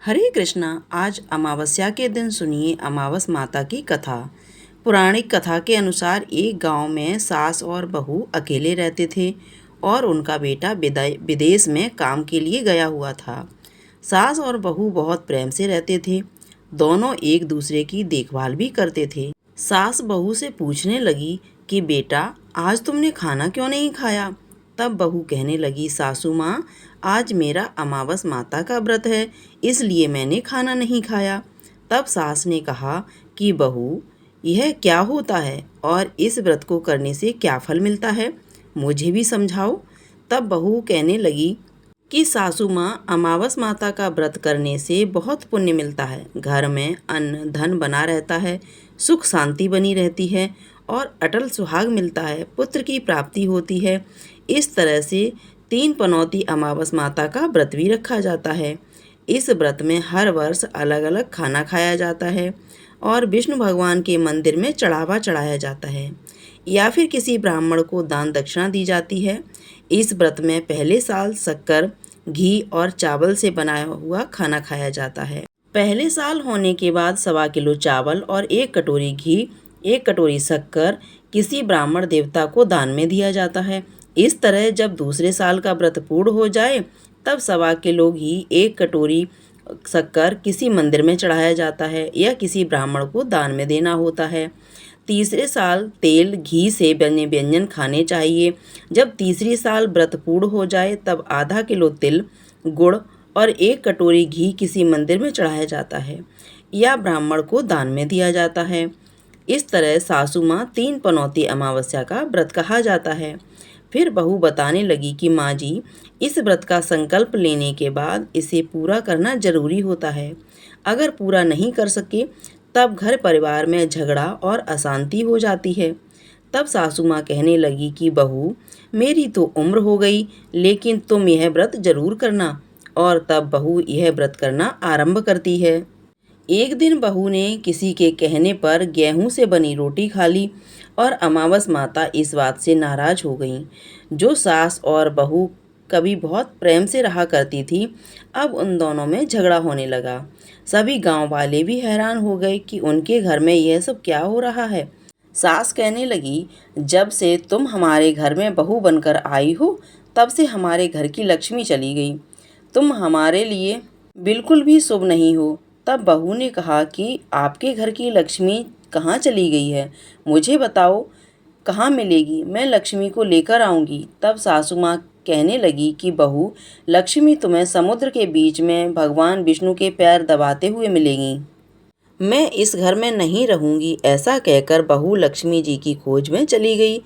हरे कृष्णा। आज अमावस्या के दिन सुनिए अमावस माता की कथा। पौराणिक कथा के अनुसार एक गांव में सास और बहू अकेले रहते थे और उनका बेटा विदेश में काम के लिए गया हुआ था। सास और बहू बहुत प्रेम से रहते थे। दोनों एक दूसरे की देखभाल भी करते थे। सास बहू से पूछने लगी कि बेटा, आज तुमने खाना क्यों नहीं खाया? तब बहू कहने लगी, सासू माँ, आज मेरा अमावस माता का व्रत है, इसलिए मैंने खाना नहीं खाया। तब सास ने कहा कि बहू, यह क्या होता है और इस व्रत को करने से क्या फल मिलता है, मुझे भी समझाओ। तब बहू कहने लगी कि सासू माँ, अमावस माता का व्रत करने से बहुत पुण्य मिलता है। घर में अन्न धन बना रहता है, सुख शांति बनी रहती है और अटल सुहाग मिलता है, पुत्र की प्राप्ति होती है। इस तरह से 3 पनौती अमावस माता का व्रत भी रखा जाता है। इस व्रत में हर वर्ष अलग अलग खाना खाया जाता है और विष्णु भगवान के मंदिर में चढ़ावा चढ़ाया जाता है या फिर किसी ब्राह्मण को दान दक्षिणा दी जाती है। इस व्रत में पहले साल शक्कर, घी और चावल से बनाया हुआ खाना खाया जाता है। पहले साल होने के बाद 1.25 किलो चावल और 1 कटोरी घी, 1 कटोरी शक्कर किसी ब्राह्मण देवता को दान में दिया जाता है। इस तरह जब दूसरे साल का व्रत पूर्ण हो जाए तब 1.25 किलो घी, 1 कटोरी शक्कर किसी मंदिर में चढ़ाया जाता है या किसी ब्राह्मण को दान में देना होता है। तीसरे साल तेल घी से बने व्यंजन खाने चाहिए। जब तीसरी साल व्रत पूर्ण हो जाए तब आधा किलो तिल, गुड़ और 1 कटोरी घी किसी मंदिर में चढ़ाया जाता है या ब्राह्मण को दान में दिया जाता है। इस तरह सासू माँ 3 पनौती अमावस्या का व्रत कहा जाता है। फिर बहू बताने लगी कि माँ जी, इस व्रत का संकल्प लेने के बाद इसे पूरा करना जरूरी होता है। अगर पूरा नहीं कर सके तब घर परिवार में झगड़ा और अशांति हो जाती है। तब सासू माँ कहने लगी कि बहू, मेरी तो उम्र हो गई, लेकिन तुम यह व्रत जरूर करना। और तब बहू यह व्रत करना आरंभ करती है। एक दिन बहू ने किसी के कहने पर गेहूं से बनी रोटी खा ली और अमावस माता इस बात से नाराज हो गईं। जो सास और बहू कभी बहुत प्रेम से रहा करती थी, अब उन दोनों में झगड़ा होने लगा। सभी गांव वाले भी हैरान हो गए कि उनके घर में यह सब क्या हो रहा है। सास कहने लगी, जब से तुम हमारे घर में बहू बनकर आई हो तब से हमारे घर की लक्ष्मी चली गई। तुम हमारे लिए बिल्कुल भी शुभ नहीं हो। तब बहू ने कहा कि आपके घर की लक्ष्मी कहाँ चली गई है, मुझे बताओ, कहाँ मिलेगी, मैं लक्ष्मी को लेकर आऊँगी। तब सासू माँ कहने लगी कि बहू, लक्ष्मी तुम्हें समुद्र के बीच में भगवान विष्णु के पैर दबाते हुए मिलेगी। मैं इस घर में नहीं रहूँगी। ऐसा कहकर बहू लक्ष्मी जी की खोज में चली गई।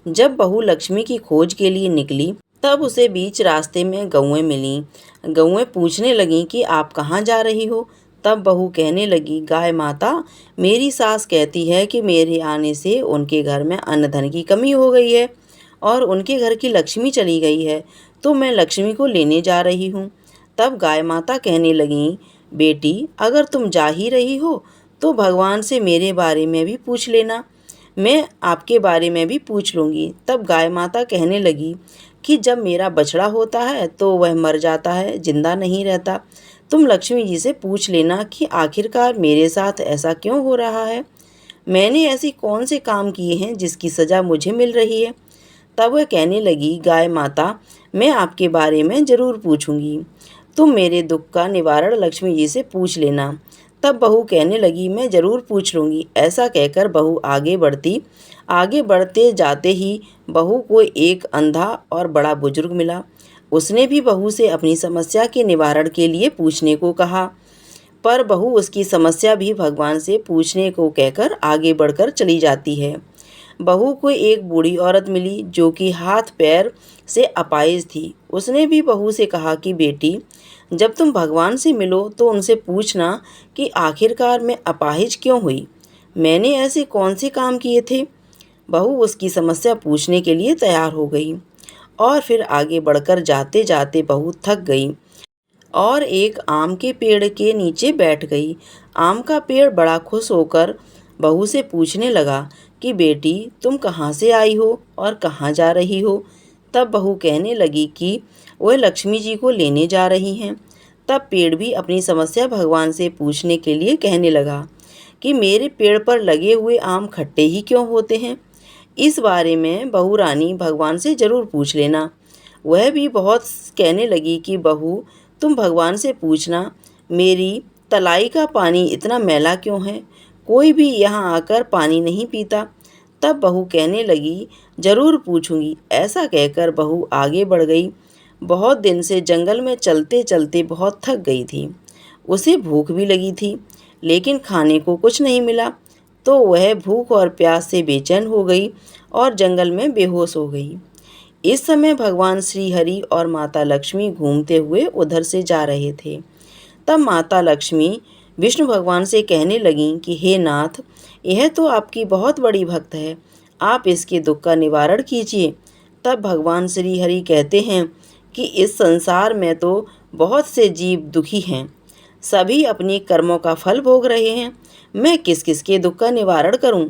जब बहू लक्ष्मी की खोज के लिए निकली तब उसे बीच रास्ते में गौएं मिलीं। गौएं पूछने लगीं कि आप कहाँ जा रही हो? तब बहू कहने लगी, गाय माता, मेरी सास कहती है कि मेरे आने से उनके घर में अन्न धन की कमी हो गई है और उनके घर की लक्ष्मी चली गई है, तो मैं लक्ष्मी को लेने जा रही हूँ। तब गाय माता कहने लगीं, बेटी, अगर तुम जा ही रही हो तो भगवान से मेरे बारे में भी पूछ लेना, मैं आपके बारे में भी पूछ लूँगी। तब गाय माता कहने लगी कि जब मेरा बछड़ा होता है तो वह मर जाता है, जिंदा नहीं रहता। तुम लक्ष्मी जी से पूछ लेना कि आखिरकार मेरे साथ ऐसा क्यों हो रहा है, मैंने ऐसी कौन से काम किए हैं जिसकी सज़ा मुझे मिल रही है। तब वह कहने लगी, गाय माता, मैं आपके बारे में ज़रूर पूछूंगी, तुम मेरे दुख का निवारण लक्ष्मी जी से पूछ लेना। तब बहू कहने लगी, मैं ज़रूर पूछ लूँगी। ऐसा कहकर बहू आगे बढ़ते जाते ही बहू को एक अंधा और बड़ा बुजुर्ग मिला। उसने भी बहू से अपनी समस्या के निवारण के लिए पूछने को कहा, पर बहू उसकी समस्या भी भगवान से पूछने को कहकर आगे बढ़कर चली जाती है। बहू को एक बूढ़ी औरत मिली जो कि हाथ पैर से अपाहिज थी। उसने भी बहू से कहा कि बेटी, जब तुम भगवान से मिलो तो उनसे पूछना कि आखिरकार मैं अपाहिज क्यों हुई, मैंने ऐसे कौन से काम किए थे। बहू उसकी समस्या पूछने के लिए तैयार हो गई और फिर आगे बढ़कर जाते जाते बहू थक गई और एक आम के पेड़ के नीचे बैठ गई। आम का पेड़ बड़ा खुश होकर बहू से पूछने लगा कि बेटी, तुम कहाँ से आई हो और कहाँ जा रही हो? तब बहू कहने लगी कि वह लक्ष्मी जी को लेने जा रही हैं। तब पेड़ भी अपनी समस्या भगवान से पूछने के लिए कहने लगा कि मेरे पेड़ पर लगे हुए आम खट्टे ही क्यों होते हैं। इस बारे में बहू रानी भगवान से ज़रूर पूछ लेना। वह भी बहुत कहने लगी कि बहू, तुम भगवान से पूछना मेरी तलाई का पानी इतना मैला क्यों है, कोई भी यहाँ आकर पानी नहीं पीता। तब बहू कहने लगी, ज़रूर पूछूंगी। ऐसा कहकर बहू आगे बढ़ गई। बहुत दिन से जंगल में चलते चलते बहुत थक गई थी। उसे भूख भी लगी थी, लेकिन खाने को कुछ नहीं मिला, तो वह भूख और प्यास से बेचैन हो गई और जंगल में बेहोश हो गई। इस समय भगवान श्री हरि और माता लक्ष्मी घूमते हुए उधर से जा रहे थे। तब माता लक्ष्मी विष्णु भगवान से कहने लगीं कि हे नाथ, यह तो आपकी बहुत बड़ी भक्त है, आप इसके दुख का निवारण कीजिए। तब भगवान श्री हरि कहते हैं कि इस संसार में तो बहुत से जीव दुखी हैं, सभी अपने कर्मों का फल भोग रहे हैं, मैं किस किस के दुख का निवारण करूं।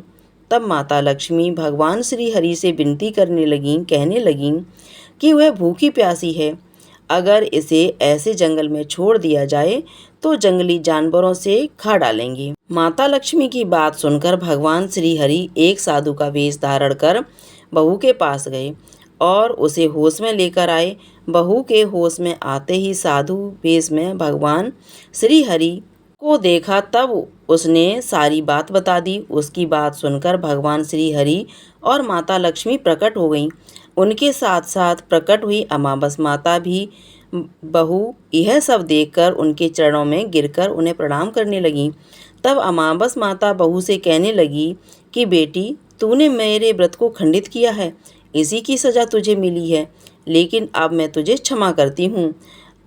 तब माता लक्ष्मी भगवान श्री हरि से विनती करने लगीं, कहने लगीं कि वह भूखी प्यासी है, अगर इसे ऐसे जंगल में छोड़ दिया जाए तो जंगली जानवरों से खा डालेंगे। माता लक्ष्मी की बात सुनकर भगवान श्री हरि एक साधु का वेश धारण कर बहू के पास गए और उसे होश में लेकर आए। बहू के होश में आते ही साधु वेश में भगवान श्री हरि को देखा, तब उसने सारी बात बता दी। उसकी बात सुनकर भगवान श्री हरि और माता लक्ष्मी प्रकट हो गईं। उनके साथ साथ प्रकट हुई अमावस माता भी। बहू यह सब देखकर उनके चरणों में गिरकर उन्हें प्रणाम करने लगी। तब अमावस माता बहू से कहने लगी कि बेटी, तूने मेरे व्रत को खंडित किया है, इसी की सज़ा तुझे मिली है, लेकिन अब मैं तुझे क्षमा करती हूँ।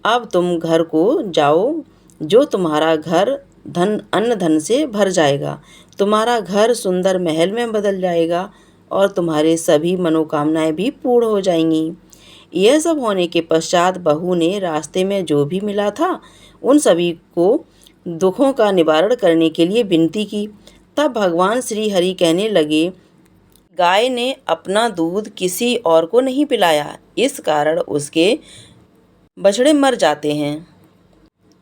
अब तुम घर को जाओ, जो तुम्हारा घर धन अन्न धन से भर जाएगा, तुम्हारा घर सुंदर महल में बदल जाएगा और तुम्हारे सभी मनोकामनाएं भी पूर्ण हो जाएंगी। यह सब होने के पश्चात बहू ने रास्ते में जो भी मिला था उन सभी को दुखों का निवारण करने के लिए विनती की। तब भगवान श्री हरि कहने लगे, गाय ने अपना दूध किसी और को नहीं पिलाया, इस कारण उसके बछड़े मर जाते हैं।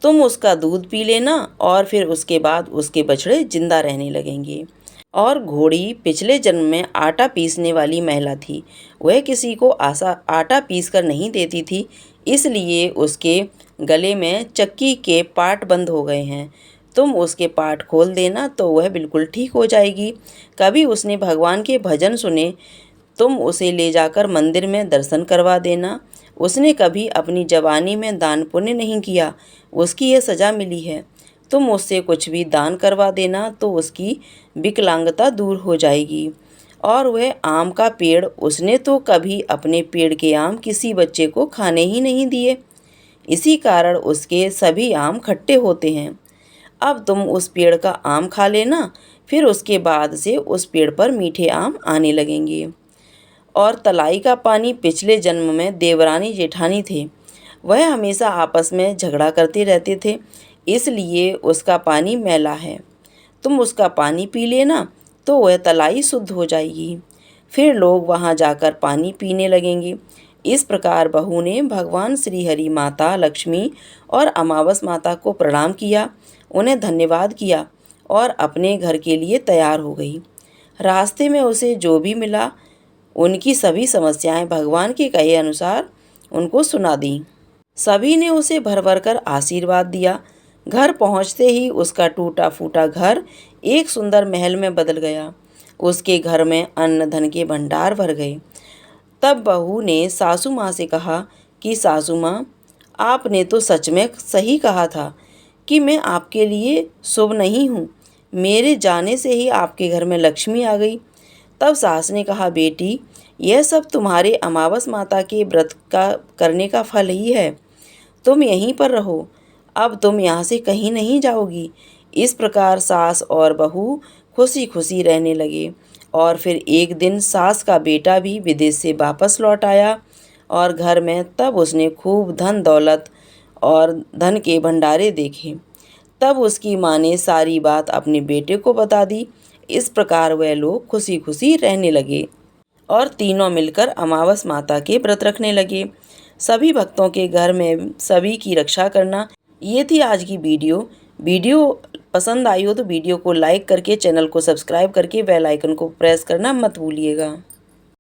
तुम उसका दूध पी लेना और फिर उसके बाद उसके बछड़े जिंदा रहने लगेंगे। और घोड़ी पिछले जन्म में आटा पीसने वाली महिला थी। वह किसी को आटा पीस कर नहीं देती थी, इसलिए उसके गले में चक्की के पाट बंद हो गए हैं। तुम उसके पाट खोल देना तो वह बिल्कुल ठीक हो जाएगी। कभी उसने भगवान के भजन सुने, तुम उसे ले जाकर मंदिर में दर्शन करवा देना। उसने कभी अपनी जवानी में दान पुण्य नहीं किया, उसकी यह सज़ा मिली है। तुम उससे कुछ भी दान करवा देना तो उसकी विकलांगता दूर हो जाएगी। और वह आम का पेड़, उसने तो कभी अपने पेड़ के आम किसी बच्चे को खाने ही नहीं दिए, इसी कारण उसके सभी आम खट्टे होते हैं। अब तुम उस पेड़ का आम खा लेना, फिर उसके बाद से उस पेड़ पर मीठे आम आने लगेंगे। और तलाई का पानी पिछले जन्म में देवरानी जेठानी थे, वह हमेशा आपस में झगड़ा करते रहते थे, इसलिए उसका पानी मैला है। तुम उसका पानी पी लेना तो वह तलाई शुद्ध हो जाएगी, फिर लोग वहाँ जाकर पानी पीने लगेंगे। इस प्रकार बहू ने भगवान श्री हरि, माता लक्ष्मी और अमावस माता को प्रणाम किया, उन्हें धन्यवाद किया और अपने घर के लिए तैयार हो गई। रास्ते में उसे जो भी मिला उनकी सभी समस्याएं भगवान के कहे अनुसार उनको सुना दी। सभी ने उसे भर भर कर आशीर्वाद दिया। घर पहुंचते ही उसका टूटा फूटा घर एक सुंदर महल में बदल गया। उसके घर में अन्न धन के भंडार भर गए। तब बहू ने सासू माँ से कहा कि सासू माँ, आपने तो सच में सही कहा था कि मैं आपके लिए शुभ नहीं हूँ। मेरे जाने से ही आपके घर में लक्ष्मी आ गई। तब सास ने कहा, बेटी, यह सब तुम्हारे अमावस माता के व्रत का करने का फल ही है। तुम यहीं पर रहो, अब तुम यहाँ से कहीं नहीं जाओगी। इस प्रकार सास और बहू खुशी खुशी रहने लगे। और फिर एक दिन सास का बेटा भी विदेश से वापस लौट आया और घर में तब उसने खूब धन दौलत और धन के भंडारे देखे। तब उसकी माँ ने सारी बात अपने बेटे को बता दी। इस प्रकार वह लोग खुशी खुशी रहने लगे और तीनों मिलकर अमावस माता के व्रत रखने लगे। सभी भक्तों के घर में सभी की रक्षा करना, ये थी आज की वीडियो पसंद आई हो तो वीडियो को लाइक करके चैनल को सब्सक्राइब करके बेल आइकन को प्रेस करना मत भूलिएगा।